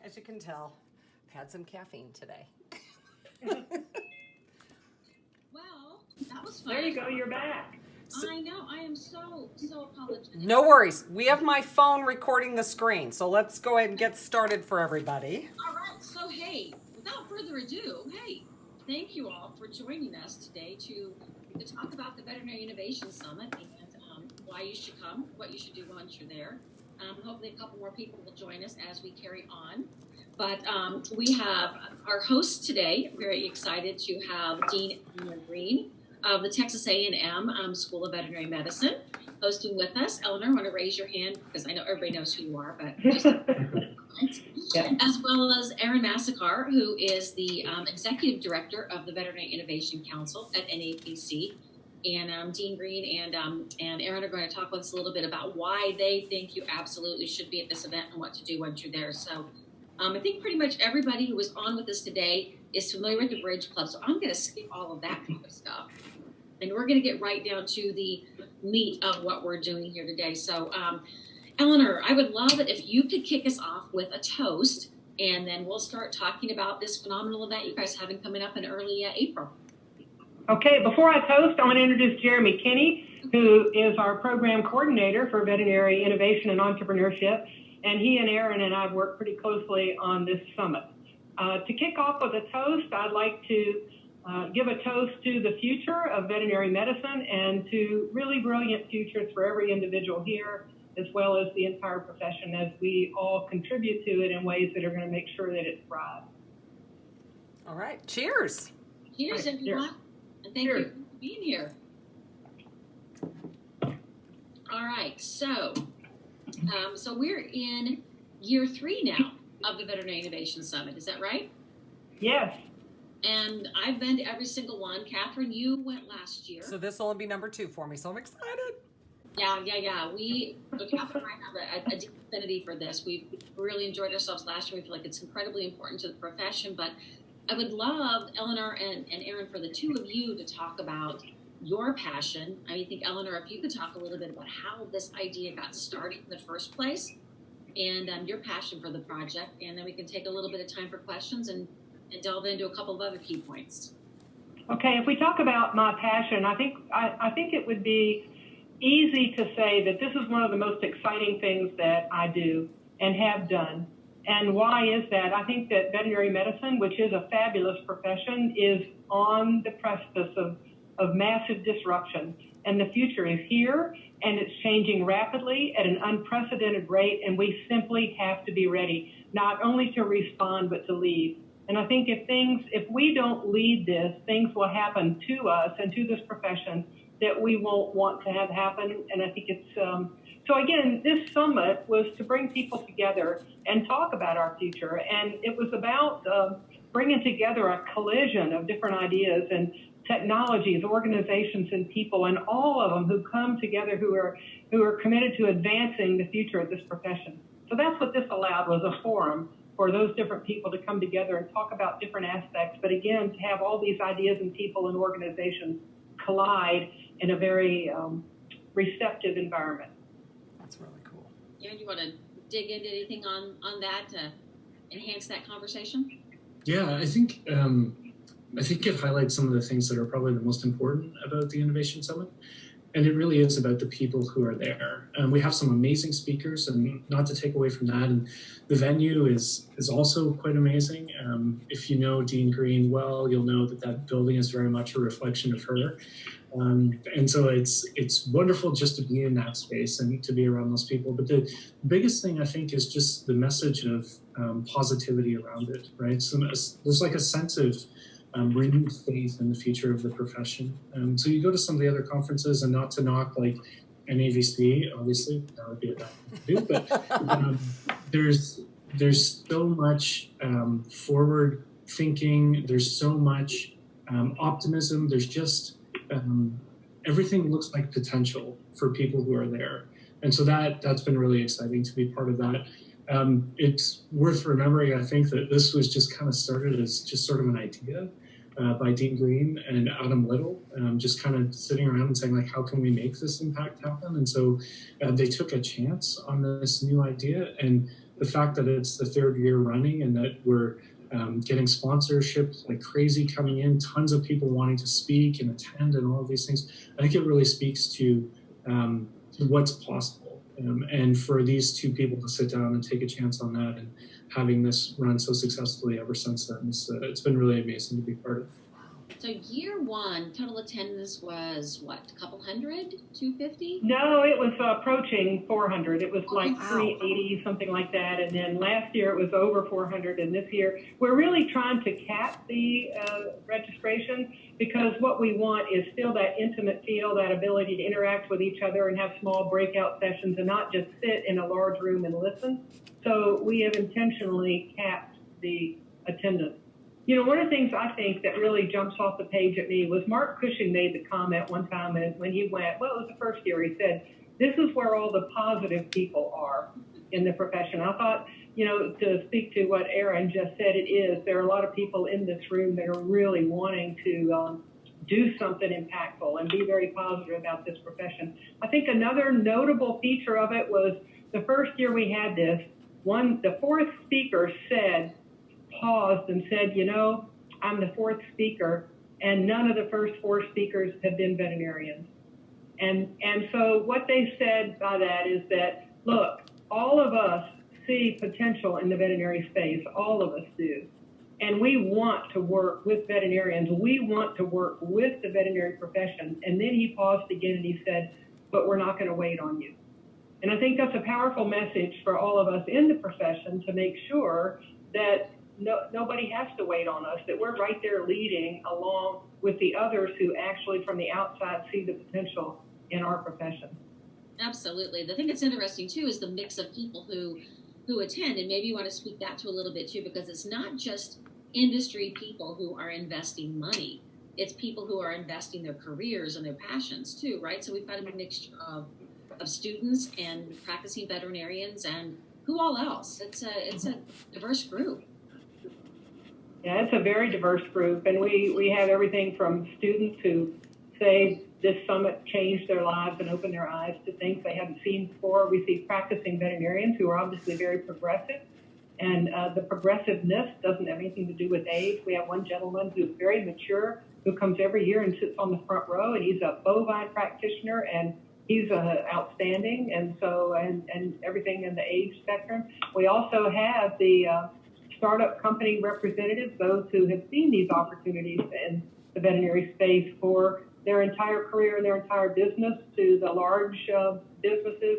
As you can tell, I've had some caffeine today. Well, that was fun. There you go, you're back. I know, I am so apologetic. No worries. We have my phone recording the screen, so let's go ahead and get started for everybody. All right, so hey, without further ado, hey, thank you all for joining us today to talk about the Veterinary Innovation Summit and why you should come, what you should do once you're there. Hopefully a couple more people will join us as we carry on. But we have our hosts today. Very excited to have Dean Eleanor Green of the Texas A&M School of Veterinary Medicine hosting with us. Eleanor, want to raise your hand because I know everybody knows who you are, but just Yeah. As well as Aaron Massecar, who is the Executive Director of the Veterinary Innovation Council at NAPC. And Dean Green and Aaron are going to talk with us a little bit about why they think you absolutely should be at this event and what to do once you're there. So I think pretty much everybody who was on with us today is familiar with the Bridge Club. So I'm going to skip all of that kind of stuff. And we're going to get right down to the meat of what we're doing here today. So Eleanor, I would love it if you could kick us off with a toast, and then we'll start talking about this phenomenal event you guys having coming up in early April. Okay, before I toast, I want to introduce Jeremy Kinney, who is our program coordinator for veterinary innovation and entrepreneurship. And he and Aaron and I have worked pretty closely on this summit. To kick off with a toast, I'd like to give a toast to the future of veterinary medicine and to really brilliant futures for every individual here, as well as the entire profession, as we all contribute to it in ways that are going to make sure that it thrives. All right. Cheers. Cheers, Right, everyone. cheers. And thank you for being here. All right, so we're in year 3 now of the Veterinary Innovation Summit. Is that right? Yes. And I've been to every single one. Catherine, you went last year. So this will only be number 2 for me, so I'm excited. Yeah. Catherine and I have a deep affinity for this. We really enjoyed ourselves last year. We feel like it's incredibly important to the profession, but I would love Eleanor and Aaron for the two of you to talk about your passion. I think, Eleanor, if you could talk a little bit about how this idea got started in the first place and your passion for the project, and then we can take a little bit of time for questions and delve into a couple of other key points. Okay, if we talk about my passion, I think it would be easy to say that this is one of the most exciting things that I do and have done. And why is that? I think that veterinary medicine, which is a fabulous profession, is on the precipice of massive disruption. And the future is here, and it's changing rapidly at an unprecedented rate, and we simply have to be ready, not only to respond, but to lead. And I think if we don't lead this, things will happen to us and to this profession that we won't want to have happen. And I think it's, so again, this summit was to bring people together and talk about our future. And it was about bringing together a collision of different ideas and technologies, organizations, and people, and all of them who come together who are committed to advancing the future of this profession. So that's what this allowed, was a forum for those different people to come together and talk about different aspects. But again, to have all these ideas and people and organizations collide in a very receptive environment. That's really cool. Aaron, you want to dig into anything on that to enhance that conversation? Yeah, I think it highlights some of the things that are probably the most important about the Innovation Summit. And it really is about the people who are there. We have some amazing speakers, and not to take away from that. And the venue is also quite amazing. If you know Dean Green well, you'll know that building is very much a reflection of her. And so it's wonderful just to be in that space and to be around those people. But the biggest thing, I think, is just the message of positivity around it, right? So there's like a sense of renewed faith in the future of the profession. So you go to some of the other conferences, and not to knock like NAVC, obviously, that would be a bad thing to do, but there's so much forward thinking, there's so much optimism, there's just everything looks like potential for people who are there. And so that's been really exciting to be part of that. It's worth remembering, I think, that this was just kind of started as just sort of an idea by Dean Green and Adam Little, just kind of sitting around and saying, like, how can we make this impact happen? And so they took a chance on this new idea. And the fact that it's the third year running and that we're getting sponsorships like crazy coming in, tons of people wanting to speak and attend and all of these things, I think it really speaks to what's possible. And for these two people to sit down and take a chance on that and having this run so successfully ever since then, it's been really amazing to be part of. So year one, total attendance was what, a couple hundred, 250? No, it was approaching 400. It was like wow. 380, something like that. And then last year it was over 400. And this year we're really trying to cap the registration, because what we want is still that intimate feel, that ability to interact with each other and have small breakout sessions and not just sit in a large room and listen. So we have intentionally capped the attendance. You know, one of the things I think that really jumps off the page at me was Mark Cushing made the comment one time when he went, well, it was the first year, he said, this is where all the positive people are in the profession. I thought, you know, to speak to what Erin just said, it is. There are a lot of people in this room that are really wanting to do something impactful and be very positive about this profession. I think another notable feature of it was the first year we had this, the fourth speaker paused and said, you know, I'm the fourth speaker, and none of the first four speakers have been veterinarians. And so what they said by that is that, look, all of us see potential in the veterinary space, all of us do. And we want to work with veterinarians. We want to work with the veterinary profession. And then he paused again and he said, but we're not going to wait on you. And I think that's a powerful message for all of us in the profession to make sure that nobody has to wait on us, that we're right there leading along with the others who actually from the outside see the potential in our profession. Absolutely. The thing that's interesting too is the mix of people who attend, and maybe you want to speak that to a little bit too, because it's not just industry people who are investing money. It's people who are investing their careers and their passions too, right? So we've got a mixture of students and practicing veterinarians and who all else. It's a diverse group. Yeah, it's a very diverse group, and we have everything from students who say this summit changed their lives and opened their eyes to things they haven't seen before. We see practicing veterinarians who are obviously very progressive, and the progressiveness doesn't have anything to do with age. We have one gentleman who's very mature, who comes every year and sits on the front row, and he's a bovine practitioner, and he's outstanding, and so and everything in the age spectrum. We also have the startup company representatives, those who have seen these opportunities in the veterinary space for their entire career and their entire business, to the large businesses,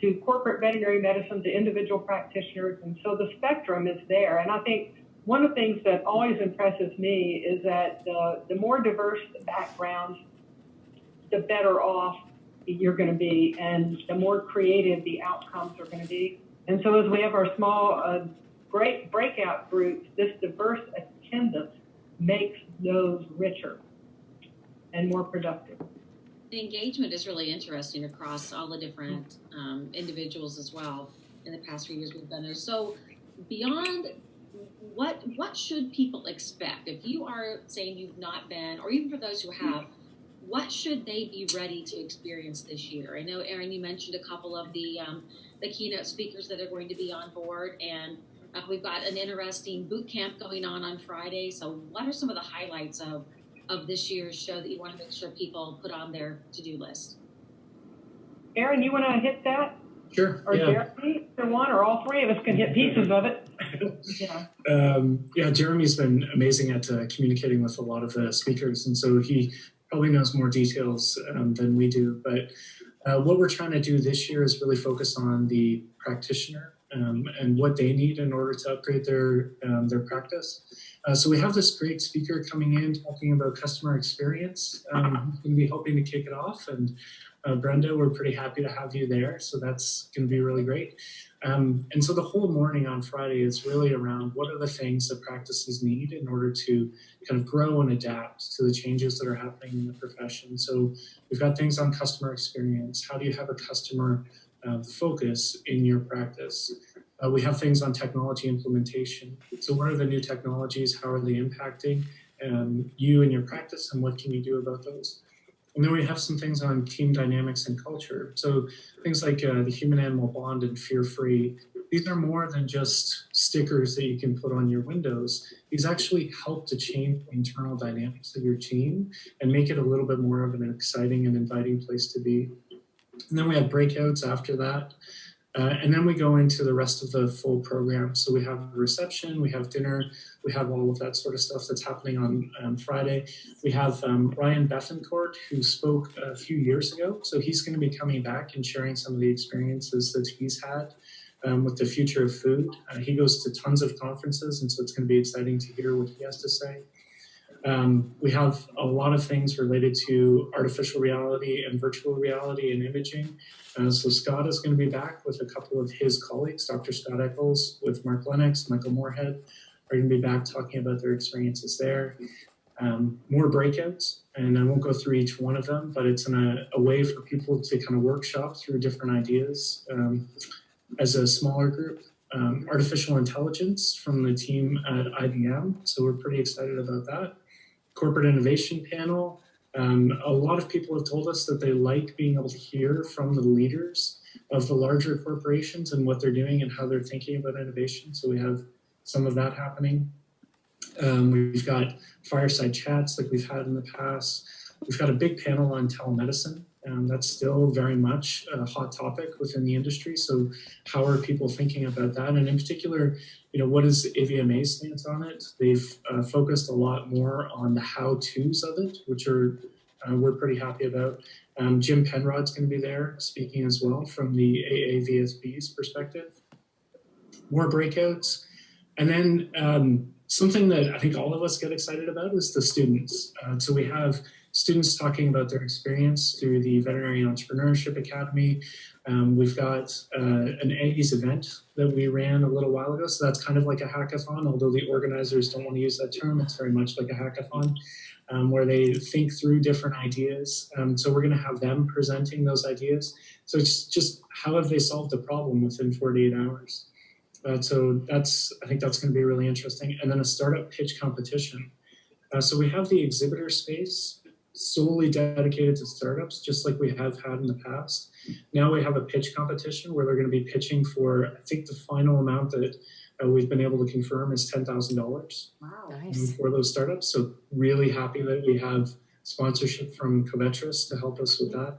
to corporate veterinary medicine, to individual practitioners. And so the spectrum is there. And I think one of the things that always impresses me is that the more diverse the backgrounds, the better off you're going to be, and the more creative the outcomes are going to be. And so as we have our small great breakout groups, this diverse attendance makes those richer and more productive. The engagement is really interesting across all the different individuals as well in the past few years we've been there. So beyond, what should people expect? If you are saying you've not been, or even for those who have, what should they be ready to experience this year? I know, Erin, you mentioned a couple of the keynote speakers that are going to be on board, and we've got an interesting boot camp going on Friday. So what are some of the highlights of this year's show that you want to make sure people put on their to-do list? Erin, you want to hit that? Sure. Or Jeremy, or one, or all three of us can hit pieces of it. Jeremy's been amazing at communicating with a lot of the speakers, and so he probably knows more details than we do. But what we're trying to do this year is really focus on the practitioner and what they need in order to upgrade their practice. So we have this great speaker coming in talking about customer experience. Who's going to be helping to kick it off. And Brenda, we're pretty happy to have you there. So that's going to be really great. And so the whole morning on Friday is really around what are the things that practices need in order to kind of grow and adapt to the changes that are happening in the profession. So we've got things on customer experience. How do you have a customer focus in your practice? We have things on technology implementation. So what are the new technologies? How are they impacting you and your practice, and what can you do about those? And then we have some things on team dynamics and culture. So things like the human-animal bond and fear-free. These are more than just stickers that you can put on your windows. These actually help to change the internal dynamics of your team and make it a little bit more of an exciting and inviting place to be. And then we have breakouts after that. And then we go into the rest of the full program. So we have a reception, we have dinner, we have all of that sort of stuff that's happening on Friday. We have Ryan Bethencourt, who spoke a few years ago. So he's going to be coming back and sharing some of the experiences that he's had with the future of food. He goes to tons of conferences, and so it's going to be exciting to hear what he has to say. We have a lot of things related to artificial reality and virtual reality and imaging. So Scott is going to be back with a couple of his colleagues, Dr. Scott Eccles with Mark Lennox, Michael Moorhead, are going to be back talking about their experiences there. More breakouts, and I won't go through each one of them, but it's a way for people to kind of workshop through different ideas as a smaller group. Artificial intelligence from the team at IBM, so we're pretty excited about that. Corporate innovation panel. A lot of people have told us that they like being able to hear from the leaders of the larger corporations and what they're doing and how they're thinking about innovation. So we have some of that happening. We've got fireside chats like we've had in the past. We've got a big panel on telemedicine. That's still very much a hot topic within the industry. So how are people thinking about that? And in particular, what is AVMA's stance on it? They've focused a lot more on the how-tos of it, which we're pretty happy about. Jim Penrod's going to be there speaking as well from the AAVSB's perspective. More breakouts. And then something that I think all of us get excited about is the students. So we have students talking about their experience through the Veterinary Entrepreneurship Academy. We've got an Aggies event that we ran a little while ago. So that's kind of like a hackathon, although the organizers don't want to use that term. It's very much like a hackathon where they think through different ideas. So we're going to have them presenting those ideas. So it's just how have they solved the problem within 48 hours? So I think that's going to be really interesting. And then a startup pitch competition. So we have the exhibitor space solely dedicated to startups, just like we have had in the past. Now we have a pitch competition where they're going to be pitching for, I think the final amount that we've been able to confirm is $10,000 Wow, nice. for those startups. So really happy that we have sponsorship from Covetris to help us with that.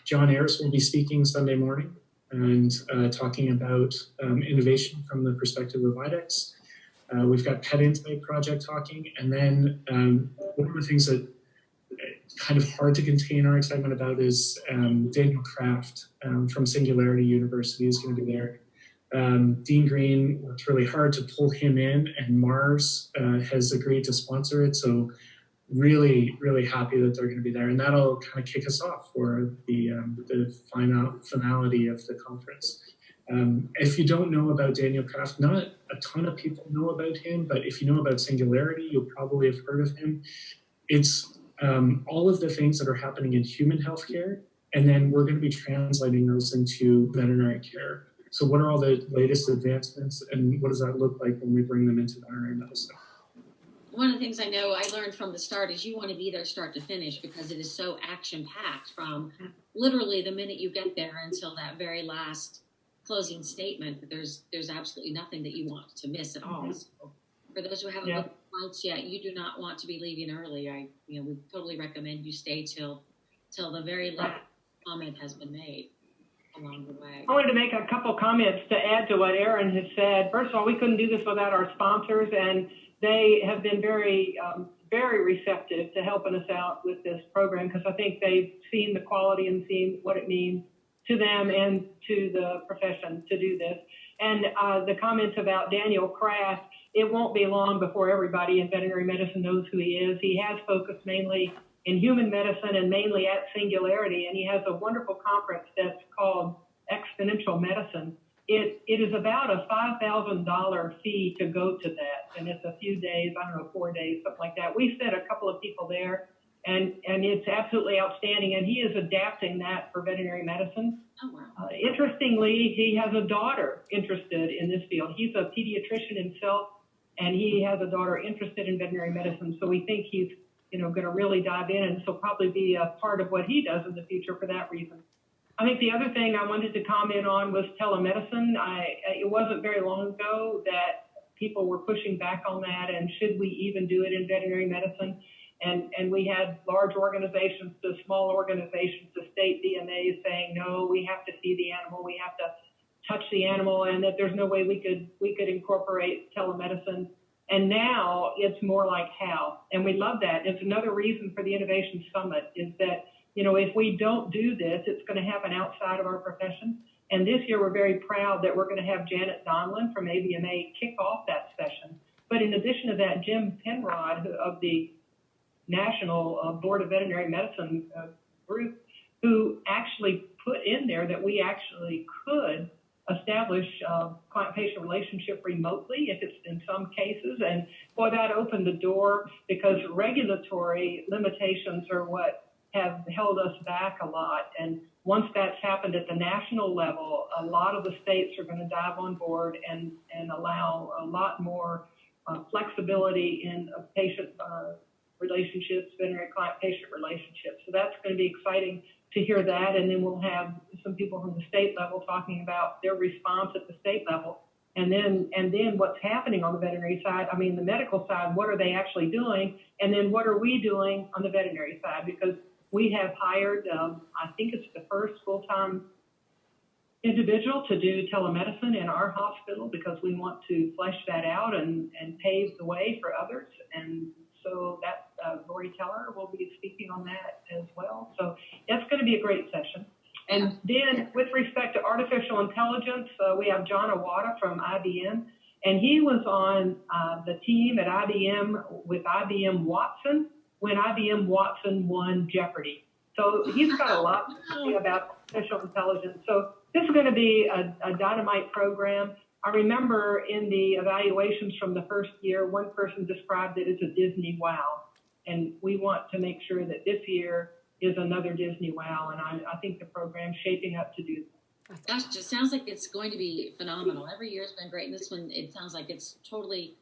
John Ayers will be speaking Sunday morning and talking about innovation from the perspective of IDEX. We've got Pet Intimate Project talking, and then one of the things that kind of hard to contain our excitement about is Daniel Kraft from Singularity University is going to be there. Dean Green worked really hard to pull him in, and Mars has agreed to sponsor it. So really, really happy that they're going to be there, and that'll kind of kick us off for the finality of the conference. If you don't know about Daniel Kraft, not a ton of people know about him, but if you know about Singularity, you'll probably have heard of him. It's all of the things that are happening in human healthcare, and then we're going to be translating those into veterinary care. So what are all the latest advancements, and what does that look like when we bring them into veterinary medicine? One of the things I know I learned from the start is you want to be there start to finish because it is so action-packed from literally the minute you get there until that very last closing statement. But there's absolutely nothing that you want to miss at all. So for those who haven't looked at flights yet, you do not want to be leaving early. We totally recommend you stay till the very last comment has been made along the way. I wanted to make a couple comments to add to what Aaron has said. First of all, we couldn't do this without our sponsors, and they have been very, very receptive to helping us out with this program because I think they've seen the quality and seen what it means to them and to the profession to do this. And the comments about Daniel Kraft, it won't be long before everybody in veterinary medicine knows who he is. He has focused mainly in human medicine and mainly at Singularity, and he has a wonderful conference that's called Exponential Medicine. It is about a $5,000 fee to go to that, and it's a few days, 4 days, something like that. We sent a couple of people there, and it's absolutely outstanding, and he is adapting that for veterinary medicine. Oh, wow. Interestingly, he has a daughter interested in this field. He's a pediatrician himself, and he has a daughter interested in veterinary medicine, so we think he's going to really dive in, and so probably be a part of what he does in the future for that reason. I think the other thing I wanted to comment on was telemedicine. It wasn't very long ago that people were pushing back on that, and should we even do it in veterinary medicine? And we had large organizations to small organizations to state DMAs saying, no, we have to see the animal, we have to touch the animal, and that there's no way we could incorporate telemedicine. And now it's more like how, and we love that. It's another reason for the Innovation Summit is that, if we don't do this, it's going to happen outside of our profession. And this year we're very proud that we're going to have Janet Donlin from ABMA kick off that session. But in addition to that, Jim Penrod of the National Board of Veterinary Medicine group, who actually put in there that we actually could establish client-patient relationship remotely if it's in some cases. And boy, that opened the door, because regulatory limitations are what have held us back a lot. And once that's happened at the national level, a lot of the states are going to dive on board and allow a lot more flexibility in patient relationships, veterinary client-patient relationships. So that's going to be exciting to hear that. And then we'll have some people from the state level talking about their response at the state level. And then what's happening on the veterinary side, the medical side, what are they actually doing? And then what are we doing on the veterinary side? Because we have hired, I think it's the first full-time individual to do telemedicine in our hospital, because we want to flesh that out and pave the way for others. And so that Lori Teller will be speaking on that as well. So that's going to be a great session. And then with respect to artificial intelligence, we have John Awada from IBM, and he was on the team at IBM with IBM Watson when IBM Watson won Jeopardy. So he's got a lot to say about artificial intelligence. So this is going to be a dynamite program. I remember in the evaluations from the first year, one person described it as a Disney wow. And we want to make sure that this year is another Disney wow. And I think the program's shaping up to do that. Gosh, it sounds like it's going to be phenomenal. Every year has been great. And this one, it sounds like it's totally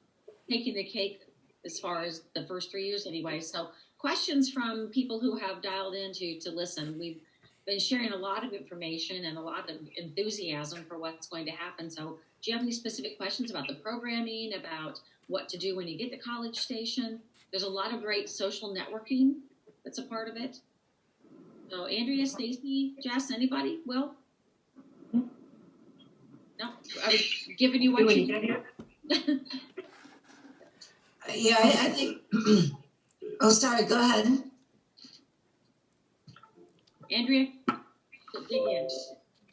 taking the cake as far as the first 3 years anyway. So questions from people who have dialed in to listen. We've been sharing a lot of information and a lot of enthusiasm for what's going to happen. So do you have any specific questions about the programming, about what to do when you get to College Station? There's a lot of great social networking that's a part of it. So Andrea, Stacy, Jess, anybody? Will? No? Are we giving you what you need? Yeah, I think. Oh, sorry. Go ahead, Andrea. Dig in.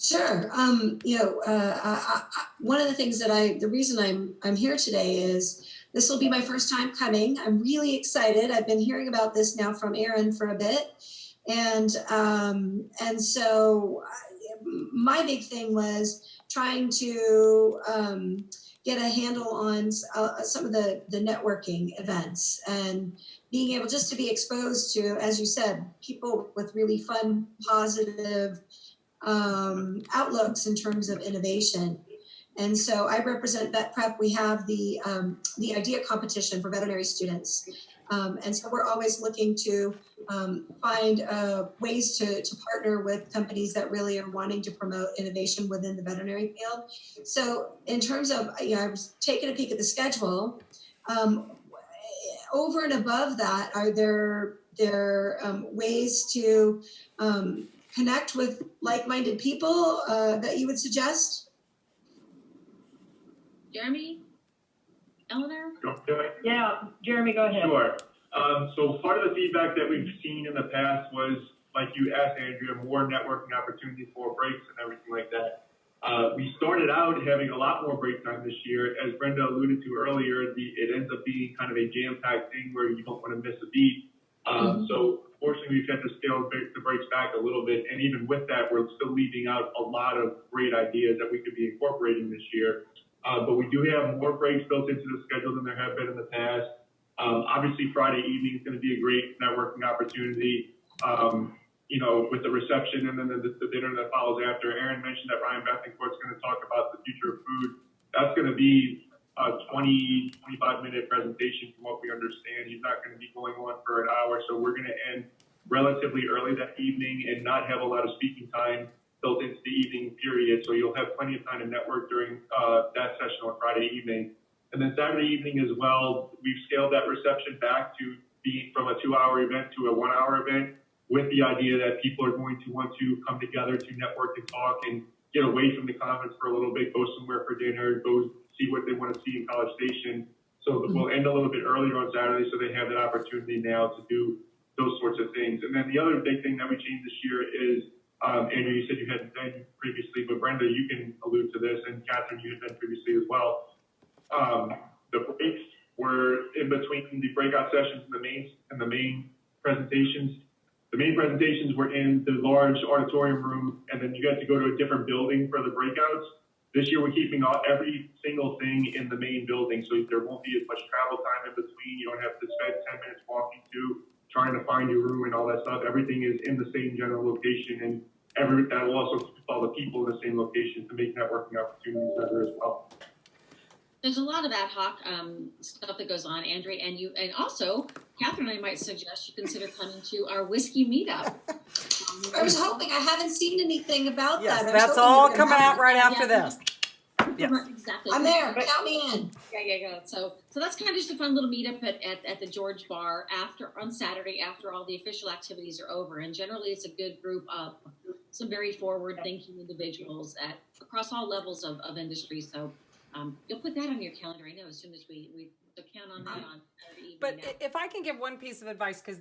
Sure. One of the things the reason I'm here today is this will be my first time coming. I'm really excited. I've been hearing about this now from Aaron for a bit, and so my big thing was trying to get a handle on some of the networking events and being able just to be exposed to, as you said, people with really fun, positive outlooks in terms of innovation. And so I represent Vet Prep. We have the idea competition for veterinary students. And so we're always looking to find ways to partner with companies that really are wanting to promote innovation within the veterinary field. So in terms of, I was taking a peek at the schedule. Over and above that, are there ways to connect with like-minded people that you would suggest? Jeremy? Eleanor? Yeah, Jeremy, go ahead. Sure. So part of the feedback that we've seen in the past was, like you asked, Andrea, more networking opportunities, more breaks and everything like that. We started out having a lot more break time this year. As Brenda alluded to earlier, it ends up being kind of a jam-packed thing where you don't want to miss a beat. So fortunately, we've had to scale the breaks back a little bit. And even with that, we're still leaving out a lot of great ideas that we could be incorporating this year. But we do have more breaks built into the schedule than there have been in the past. Obviously, Friday evening is going to be a great networking opportunity, with the reception and then the dinner that follows after. Aaron mentioned that Ryan Bethencourt's going to talk about the future of food. That's going to be a 20, 25-minute presentation from what we understand. He's not going to be going on for an hour, so we're going to end relatively early that evening and not have a lot of speaking time built into the evening period. So you'll have plenty of time to network during that session on Friday evening. And then Saturday evening as well, we've scaled that reception back to be from a 2-hour event to a 1-hour event, with the idea that people are going to want to come together to network and talk and get away from the conference for a little bit, go somewhere for dinner, go see what they want to see in College Station. So we'll end a little bit earlier on Saturday so they have that opportunity now to do those sorts of things. And then the other big thing that we changed this year is, Andrew, you said you hadn't been previously, but Brenda, you can allude to this, and Catherine, you had been previously as well. The breaks were in between the breakout sessions and the main presentations. The main presentations were in the large auditorium room, and then you got to go to a different building for the breakouts. This year, we're keeping every single thing in the main building, so there won't be as much travel time in between. You don't have to spend 10 minutes walking to, trying to find your room and all that stuff. Everything is in the same general location, and that will also keep all the people in the same location to make networking opportunities better as well. There's a lot of ad hoc stuff that goes on, Andrea, and also Catherine and I might suggest you consider coming to our whiskey meetup. I was hoping. I haven't seen anything about Yes, that. that's all coming out right after this. Yes. Exactly. I'm there. Count me in. Yeah. So that's kind of just a fun little meetup at the George Bar on Saturday after all the official activities are over. And generally, it's a good group of some very forward-thinking individuals across all levels of industry. So you'll put that on your calendar. I know as soon as we count on that on Saturday evening. But if I can give one piece of advice, because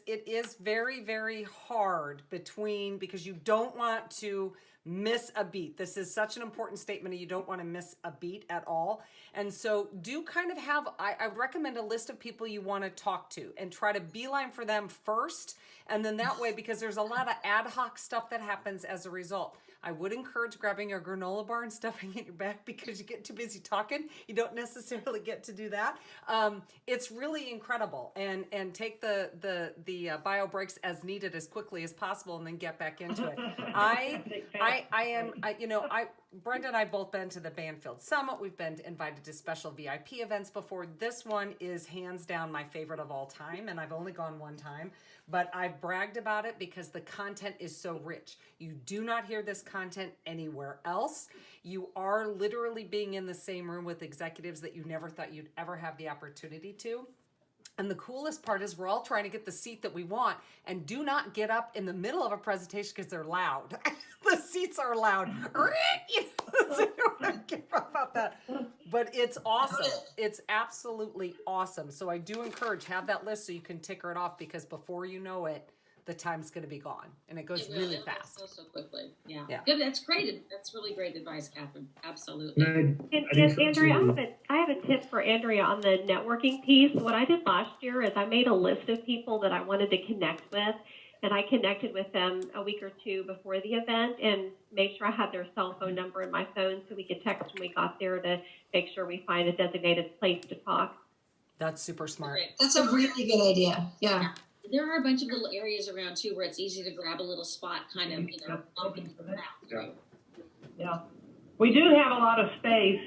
it is very, very hard because you don't want to miss a beat. This is such an important statement, and you don't want to miss a beat at all. And so do kind of I would recommend a list of people you want to talk to and try to beeline for them first. And then that way, because there's a lot of ad hoc stuff that happens as a result. I would encourage grabbing your granola bar and stuffing it in your back, because you get too busy talking. You don't necessarily get to do that. It's really incredible, and take the bio breaks as needed as quickly as possible, and then get back into it. Brenda and I both been to the Banfield Summit. We've been invited to special VIP events before. This one is hands down my favorite of all time, and I've only gone one time. But I've bragged about it because the content is so rich. You do not hear this content anywhere else. You are literally being in the same room with executives that you never thought you'd ever have the opportunity to. And the coolest part is we're all trying to get the seat that we want, and do not get up in the middle of a presentation because they're loud. The seats are loud. So you don't give up about that. But it's awesome. It's absolutely awesome. So I do encourage, have that list so you can ticker it off, because before you know it, the time's going to be gone, and it goes really fast. So quickly. Yeah. Good. That's great. That's really great advice, Catherine. Absolutely. And Andrea, I have a tip for Andrea on the networking piece. What I did last year is I made a list of people that I wanted to connect with, and I connected with them a week or two before the event and made sure I had their cell phone number in my phone so we could text when we got there to make sure we find a designated place to talk. That's super smart. That's a really good idea. Yeah. There are a bunch of little areas around too where it's easy to grab a little spot, kind of, up into the mouth. Yeah. We do have a lot of space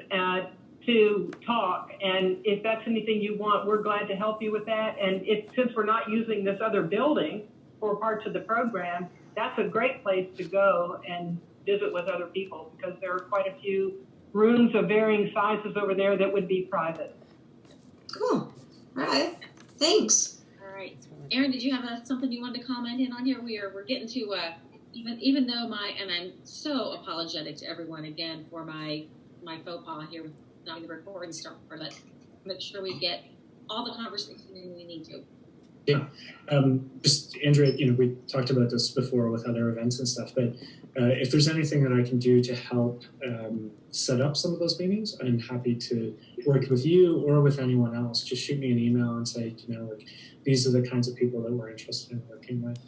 to talk, and if that's anything you want, we're glad to help you with that. And since we're not using this other building for parts of the program, that's a great place to go and visit with other people, because there are quite a few rooms of varying sizes over there that would be private. Cool. All right. Thanks. All right. Erin, did you have something you wanted to comment in on here? We're getting to even though and I'm so apologetic to everyone again for my faux pas here with not the recording start, but make sure we get all the conversation we need to. Yeah, just Andrea, we talked about this before with other events and stuff, but if there's anything that I can do to help set up some of those meetings, I'm happy to work with you or with anyone else. Just shoot me an email and say, these are the kinds of people that we're interested in working with.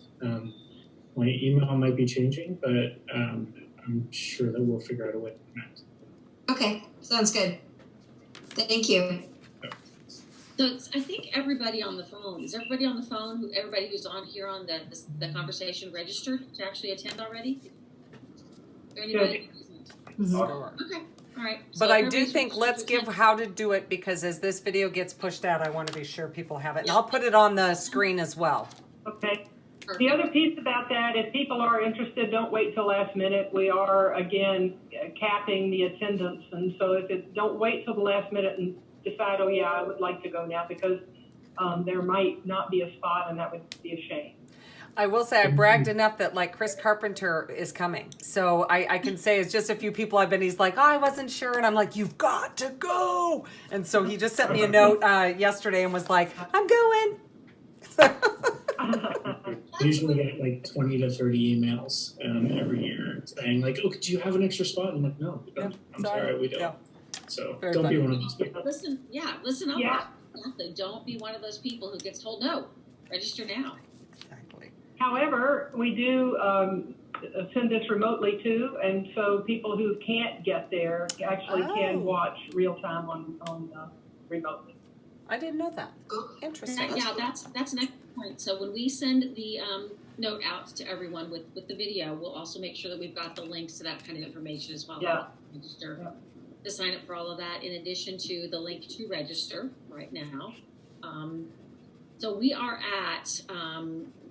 My email might be changing, but I'm sure that we'll figure out a way to connect. Okay, sounds good. Thank you. So I think everybody on the phone, is everybody on the phone, everybody who's on here on the conversation registered to actually attend already? Is there anybody? Good. Okay. All right. But So I do everybody's think let's give registered. how to do it, because as this video gets pushed out, I want to be sure people have it. And I'll put it on the screen as well. Okay. Perfect. The other piece about that, if people are interested, don't wait till last minute. We are, again, capping the attendance. And so don't wait till the last minute and decide, oh yeah, I would like to go now, because there might not be a spot, and that would be a shame. I will say I bragged enough that like Chris Carpenter is coming. So I can say it's just a few people he's like, oh, I wasn't sure. And I'm like, you've got to go. And so he just sent me a note yesterday and was like, I'm going. We usually get like 20 to 30 emails every year saying like, oh, do you have an extra spot? I'm like, no, we don't. I'm sorry, we don't. Yeah. So Very don't be funny. one of those people. Listen up. Yeah. Exactly. Don't be one of those people who gets told no. Register now. Exactly. However, we do send this remotely too, and so people who can't get there actually can watch real time on remotely. I didn't know that. Interesting. Yeah, that's an excellent point. So when we send the note out to everyone with the video, we'll also make sure that we've got the links to that kind of information as well. Yeah. Register to sign up for all of that, in addition to the link to register right now. So we are at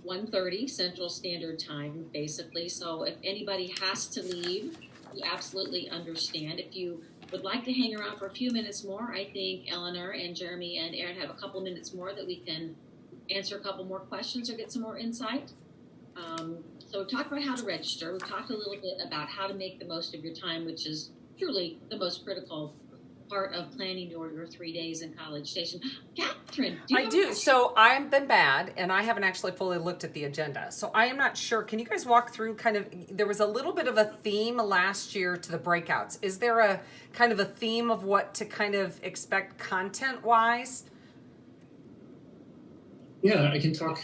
1:30 Central Standard Time, basically. So if anybody has to leave, we absolutely understand. If you would like to hang around for a few minutes more, I think Eleanor and Jeremy and Aaron have a couple minutes more that we can answer a couple more questions or get some more insight. So we've talked about how to register. We've talked a little bit about how to make the most of your time, which is truly the most critical part of planning your 3 days in College Station. Catherine, do you I have a do. question? So I've been bad, and I haven't actually fully looked at the agenda. So I am not sure. Can you guys walk through there was a little bit of a theme last year to the breakouts. Is there a kind of a theme of what to kind of expect content-wise? Yeah, I can talk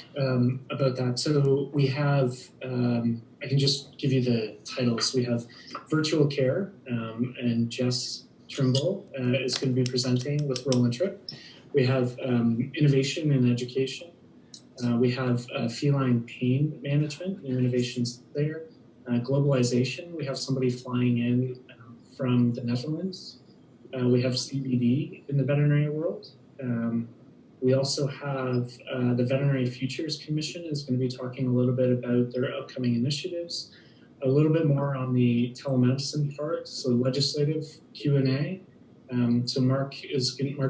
about that. So we have, I can just give you the titles. We have Virtual Care, and Jess Trimble is going to be presenting with Roland Tripp. We have Innovation in Education. We have Feline Pain Management, new innovations there. Globalization, we have somebody flying in from the Netherlands. We have CBD in the veterinary world. We also have the Veterinary Futures Commission is going to be talking a little bit about their upcoming initiatives, a little bit more on the telemedicine part, so legislative Q&A. So Mark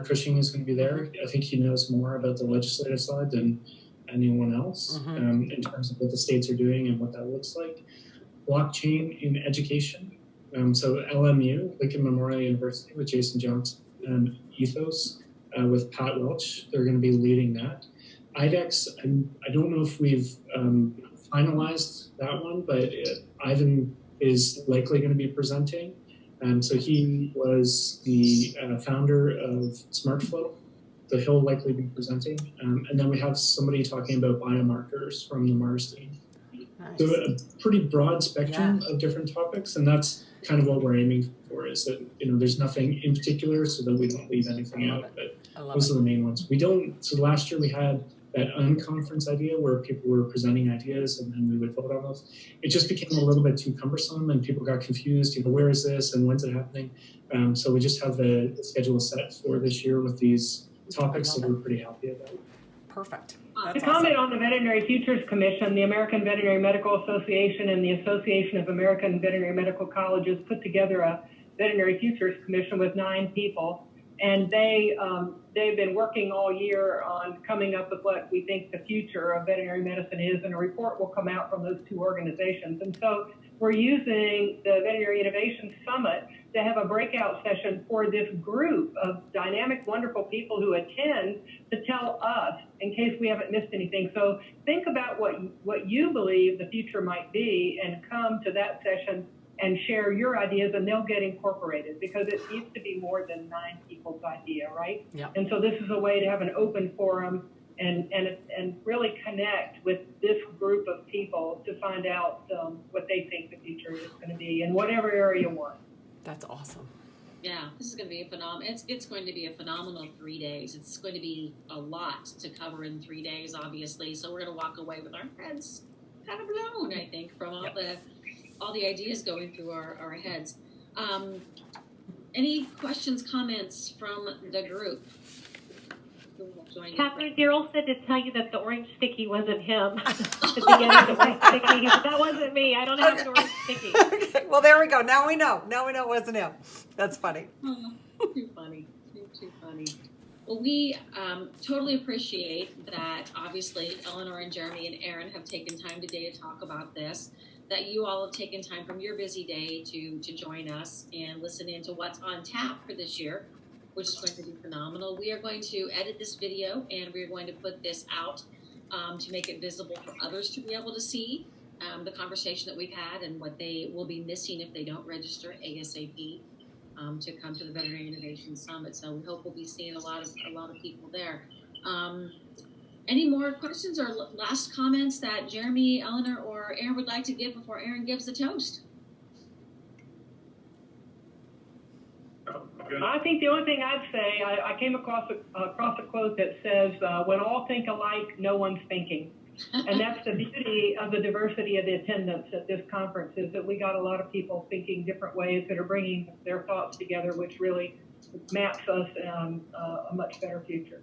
Cushing is going to be there. I think he knows more about the legislative side than anyone else in terms of what the states are doing and what that looks like. Blockchain in education. So LMU, Lincoln Memorial University, with Jason Johnson, Ethos, with Pat Welch. They're going to be leading that. IDEX, I don't know if we've finalized that one, but Ivan is likely going to be presenting. So he was the founder of SmartFlow, so he'll likely be presenting. And then we have somebody talking about biomarkers from the Mars team. Nice. So a pretty broad spectrum of different topics, and that's kind of what we're aiming for, is that, there's nothing in particular so that we don't leave anything out, but those are the main ones. So last year we had that unconference idea where people were presenting ideas and then we would vote on those. It just became a little bit too cumbersome and people got confused, where is this and when's it happening? So we just have the schedule set for this year with these topics that we're pretty happy about. Perfect. To comment on the Veterinary Futures Commission, the American Veterinary Medical Association and the Association of American Veterinary Medical Colleges put together a Veterinary Futures Commission with 9 people, and they've been working all year on coming up with what we think the future of veterinary medicine is, and a report will come out from those 2 organizations. And so we're using the Veterinary Innovation Summit to have a breakout session for this group of dynamic, wonderful people who attend to tell us in case we haven't missed anything. So think about what you believe the future might be and come to that session and share your ideas, and they'll get incorporated, because it needs to be more than 9 people's idea, right? Yeah. And so this is a way to have an open forum and really connect with this group of people to find out what they think the future is going to be in whatever area you want. That's awesome. Yeah, this is going to be a phenomenal. It's going to be a phenomenal 3 days. It's going to be a lot to cover in 3 days, obviously. So we're going to walk away with our heads kind of blown, I think, from all the ideas going through our heads. Any questions, comments from the group? Who will join in? Catherine Darrell said to tell you that the orange sticky wasn't him. At the beginning, the orange sticky. That wasn't me. I don't have an orange sticky. Okay, well, there we go. Now we know. Now we know it wasn't him. That's funny. Oh, too funny. Too funny. Well, we totally appreciate that, obviously, Eleanor and Jeremy and Aaron have taken time today to talk about this, that you all have taken time from your busy day to join us and listen in to what's on tap for this year, which is going to be phenomenal. We are going to edit this video and we're going to put this out to make it visible for others to be able to see the conversation that we've had and what they will be missing if they don't register ASAP. To come to the Veterinary Innovation Summit. So we hope we'll be seeing a lot of people there. Any more questions or last comments that Jeremy, Eleanor, or Aaron would like to give before Aaron gives the toast? I think the only thing I'd say, I came across a quote that says, when all think alike, no one's thinking. And that's the beauty of the diversity of the attendance at this conference, is that we got a lot of people thinking different ways that are bringing their thoughts together, which really maps us a much better future.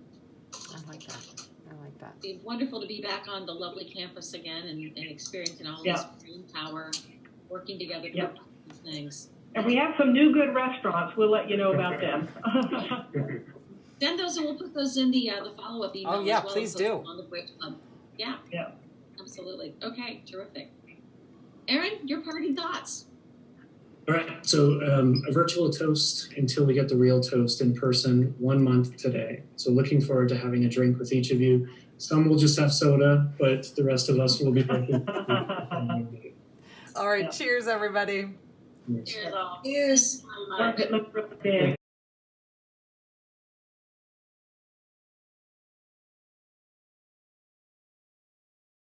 I like that. I like that. It'd be wonderful to be back on the lovely campus again and experiencing all this brain power, working together to do these things. And we have some new good restaurants. We'll let you know about them. Send those and we'll put those in the follow-up email Oh, yeah, as well. please do. On the Break Club. Yeah. Yeah. Absolutely. Okay, terrific. Aaron, your parting thoughts. All right, so a virtual toast until we get the real toast in person 1 month today. So looking forward to having a drink with each of you. Some will just have soda, but the rest of us will be drinking. All right, cheers, everybody. Cheers all. Cheers. Bye. It looks really big.